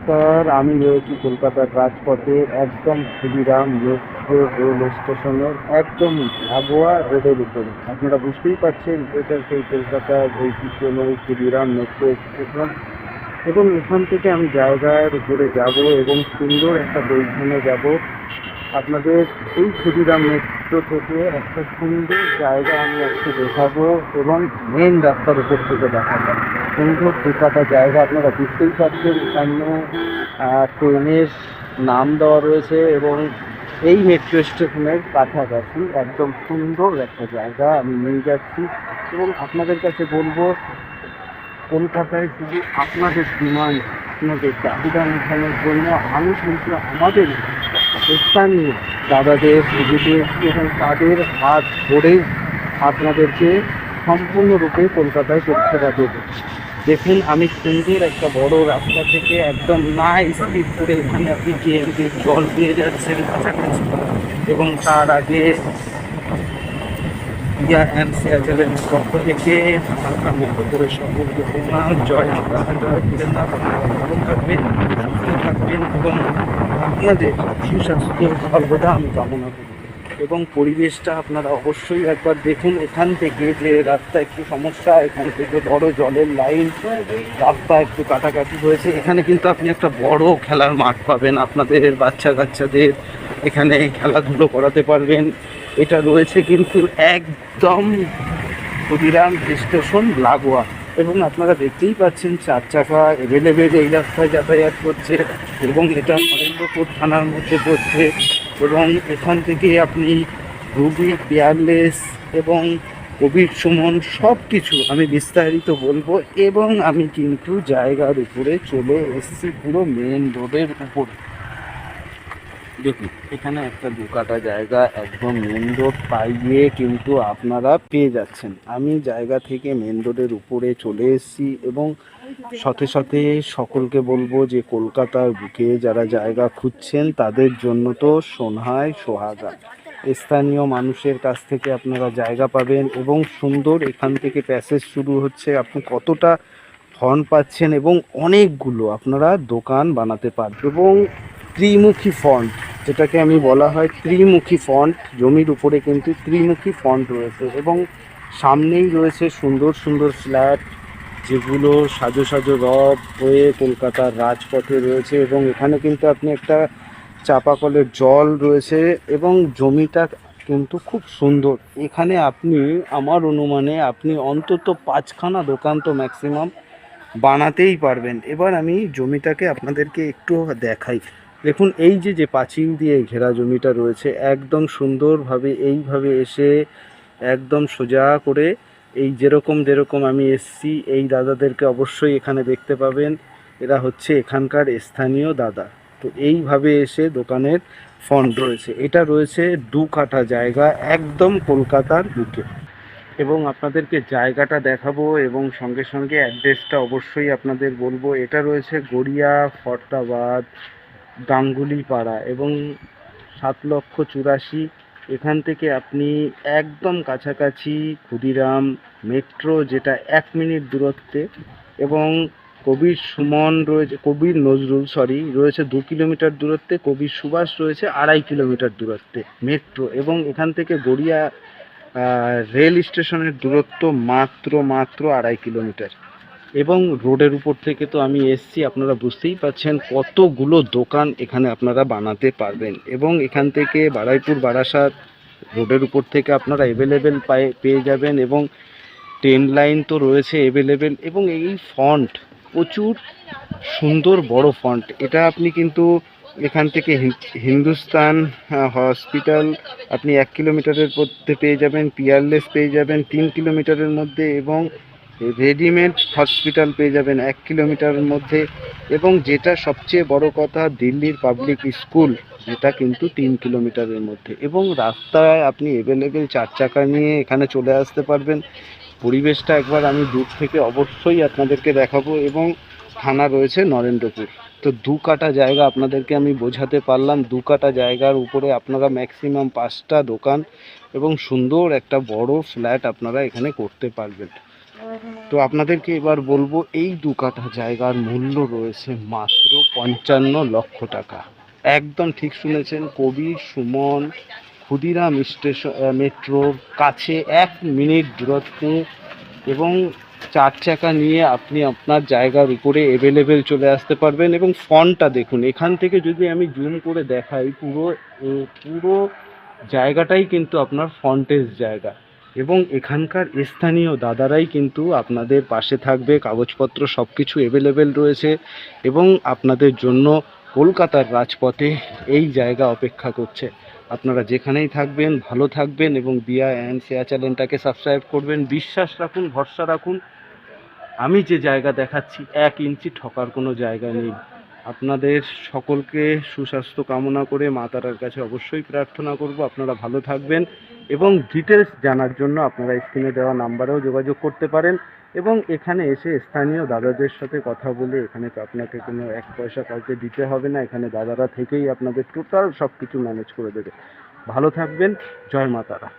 নমস্কার, আমি রয়েছি কলকাতার রাজপথে একদম ক্ষুদিরাম মেট্রো রেল স্টেশনের একদম লাগোয়া রোডের উপরে। আপনারা বুঝতেই পারছেন এটা সেই কলকাতার ঐতিহ্যময় ক্ষুদিরাম মেট্রো স্টেশন। এবং এখান থেকে আমি জায়গার উপরে যাব এবং সুন্দর একটা বৈঠনে যাব। আপনাদের এই ক্ষুদিরাম মেট্রো থেকে একটা সুন্দর জায়গা আমি আজকে দেখাবো এবং মেন রাস্তার উপর থেকে দেখাবো সুন্দর দুপাটা জায়গা। আপনারা বুঝতেই পারছেন সামনে ট্রেনের নাম দেওয়া রয়েছে এবং এই মেট্রো স্টেশনের কাছাকাছি একদম সুন্দর একটা জায়গা আমি নিয়ে যাচ্ছি। এবং আপনাদের কাছে বলবো, কলকাতায় শুধু আপনাদের ডিমান্ড, আপনাদের চাহিদা মেটানোর জন্য আমি কিন্তু আমাদের স্থানীয় দাদাদের এগিয়ে এসেছি এবং তাদের হাত ধরে আপনাদেরকে সম্পূর্ণরূপে কলকাতায় পরিষেবা দেবো। দেখুন, আমি সুন্দর একটা বড় রাস্তা থেকে একদম না স্পিড করে এখানে আপনি জল পেয়ে যাচ্ছেন কাছাকাছি। এবং তার আগে চ্যানেলের পক্ষ থেকে হালকা মতো করে সকলকে প্রণাম, জয় মা, জয় ভোলেনাথ। ভালো থাকবেন, সুস্থ থাকবেন এবং আপনাদের সুস্বাস্থ্য সর্বদা আমি কামনা করি। এবং পরিবেশটা আপনারা অবশ্যই একবার দেখুন। এখান থেকে যে রাস্তা একটু সমস্যা, এখান থেকে বড় জলের লাইন, রাস্তা একটু কাটাকাটি হয়েছে। এখানে কিন্তু আপনি একটা বড় খেলার মাঠ পাবেন, আপনাদের বাচ্চাদের এখানে খেলাধুলো করাতে পারবেন। এটা রয়েছে কিন্তু একদম ক্ষুদিরাম স্টেশন লাগোয়া। এবং আপনারা দেখতেই পাচ্ছেন 4 চাকা অ্যাভেলেবেল এই রাস্তায় যাতায়াত করছে এবং এটা নরেন্দ্রপুর থানার মধ্যে পড়ছে। এবং এখান থেকে আপনি রুবি, পিয়ারলেস এবং কবির সুমন সব কিছু আমি বিস্তারিত বলবো। এবং আমি কিন্তু জায়গার উপরে চলে এসেছি, পুরো মেন রোডের উপর। দেখুন, এখানে একটা দুকাটা জায়গা একদম মেন রোড পাইয়ে কিন্তু আপনারা পেয়ে যাচ্ছেন। আমি জায়গা থেকে মেন রোডের উপরে চলে এসেছি এবং সাথে সাথে সকলকে বলবো যে কলকাতার বুকে যারা জায়গা খুঁজছেন তাদের জন্য তো সোনায় সোহাগা। স্থানীয় মানুষের কাছ থেকে আপনারা জায়গা পাবেন এবং সুন্দর এখান থেকে প্যাসেজ শুরু হচ্ছে। আপনি কতটা ফন্ট পাচ্ছেন এবং অনেকগুলো আপনারা দোকান বানাতে পারবেন। এবং ত্রিমুখী ফন্ট, যেটাকে আমি বলা হয় ত্রিমুখী ফন্ট, জমির উপরে কিন্তু ত্রিমুখী ফন্ট রয়েছে। এবং সামনেই রয়েছে সুন্দর সুন্দর ফ্ল্যাট, যেগুলো সাজো সাজো রব হয়ে কলকাতার রাজপথে রয়েছে। এবং এখানে কিন্তু আপনি একটা চাপাকলের জল রয়েছে এবং জমিটা কিন্তু খুব সুন্দর। এখানে আপনি, আমার অনুমানে আপনি অন্তত 5খানা দোকান তো ম্যাক্সিমাম বানাতেই পারবেন। এবার আমি জমিটাকে আপনাদেরকে একটু দেখাই। দেখুন, এই যে পাঁচিল দিয়ে ঘেরা জমিটা রয়েছে একদম সুন্দরভাবে এইভাবে এসে একদম সোজা করে এই যেরকম আমি এসছি, এই দাদাদেরকে অবশ্যই এখানে দেখতে পাবেন। এরা হচ্ছে এখানকার স্থানীয় দাদা। তো এইভাবে এসে দোকানের ফন্ট রয়েছে। এটা রয়েছে 2 কাঠা জায়গা একদম কলকাতার বুকে। এবং আপনাদেরকে জায়গাটা দেখাবো এবং সঙ্গে সঙ্গে অ্যাড্রেসটা অবশ্যই আপনাদের বলবো। এটা রয়েছে গড়িয়া ফরতাবাদ গাঙ্গুলি পাড়া এবং 7,84,000। এখান থেকে আপনি একদম কাছাকাছি ক্ষুদিরাম মেট্রো, যেটা 1 মিনিট দূরত্বে। এবং কবির সুমন রয়েছে, কবির নজরুল রয়েছে 2 কিলোমিটার দূরত্বে। কবির সুভাষ রয়েছে 2.5 কিলোমিটার দূরত্বে মেট্রো। এবং এখান থেকে গড়িয়া রেল স্টেশনের দূরত্ব মাত্র 2.5 কিলোমিটার। এবং রোডের উপর থেকে তো আমি এসছি, আপনারা বুঝতেই পাচ্ছেন কতগুলো দোকান এখানে আপনারা বানাতে পারবেন। এবং এখান থেকে বারুইপুর বারাসাত রোডের উপর থেকে আপনারা অ্যাভেলেবেল পেয়ে যাবেন। এবং ট্রেন লাইন তো রয়েছে অ্যাভেলেবেল। এবং এই ফন্ট প্রচুর সুন্দর বড় ফন্ট। এটা আপনি কিন্তু এখান থেকে হিন্দুস্তান হসপিটাল আপনি 1 কিলোমিটারের মধ্যে পেয়ে যাবেন, পিয়ারলেস পেয়ে যাবেন 3 কিলোমিটারের মধ্যে, এবং রেডিমেড হসপিটাল পেয়ে যাবেন 1 কিলোমিটারের মধ্যে। এবং যেটা সবচেয়ে বড় কথা, দিল্লির পাবলিক স্কুল, যেটা কিন্তু 3 কিলোমিটারের মধ্যে। এবং রাস্তায় আপনি অ্যাভেলেবেল 4 চাকা নিয়ে এখানে চলে আসতে পারবেন। পরিবেশটা একবার আমি দূর থেকে অবশ্যই আপনাদেরকে দেখাবো। এবং থানা রয়েছে নরেন্দ্রপুর। তো 2 কাঠা জায়গা আপনাদেরকে আমি বোঝাতে পারলাম। 2 কাঠা জায়গার উপরে আপনারা ম্যাক্সিমাম 5টা দোকান এবং সুন্দর একটা বড় ফ্ল্যাট আপনারা এখানে করতে পারবেন। তো আপনাদেরকে এবার বলবো এই 2 কাঠা জায়গার মূল্য রয়েছে মাত্র 55 লক্ষ টাকা। একদম ঠিক শুনেছেন, কবি সুমন ক্ষুদিরাম স্টেশন মেট্রোর কাছে 1 মিনিট দূরত্বে, এবং 4 চাকা নিয়ে আপনি আপনার জায়গার উপরে অ্যাভেলেবেল চলে আসতে পারবেন। এবং ফন্টটা দেখুন, এখান থেকে যদি আমি জুম করে দেখাই, পুরো জায়গাটাই কিন্তু আপনার ফ্রন্টেজ জায়গা, এবং এখানকার স্থানীয় দাদারাই কিন্তু আপনাদের পাশে থাকবে। কাগজপত্র সব কিছু অ্যাভেলেবেল রয়েছে, এবং আপনাদের জন্য কলকাতার রাজপথে এই জায়গা অপেক্ষা করছে। আপনারা যেখানেই থাকবেন ভালো থাকবেন, এবং দিয়া অ্যান্ড শেয়ার চ্যানেলটাকে সাবস্ক্রাইব করবেন। বিশ্বাস রাখুন, ভরসা রাখুন, আমি যে জায়গা দেখাচ্ছি 1 ইঞ্চি ঠকার কোনো জায়গা নেই। আপনাদের সকলকে সুস্বাস্থ্য কামনা করে মা তারার কাছে অবশ্যই প্রার্থনা করব আপনারা ভালো থাকবেন, এবং ডিটেলস জানার জন্য আপনারা স্ক্রিনে দেওয়া নাম্বারেও যোগাযোগ করতে পারেন, এবং এখানে এসে স্থানীয় দাদাদের সাথে কথা বলে, এখানে তো আপনাকে কোনো 1 পয়সা কাউকে দিতে হবে না, এখানে দাদারা থেকেই আপনাদের টোটাল সব কিছু ম্যানেজ করে দেবে। ভালো থাকবেন, জয় মা তারা।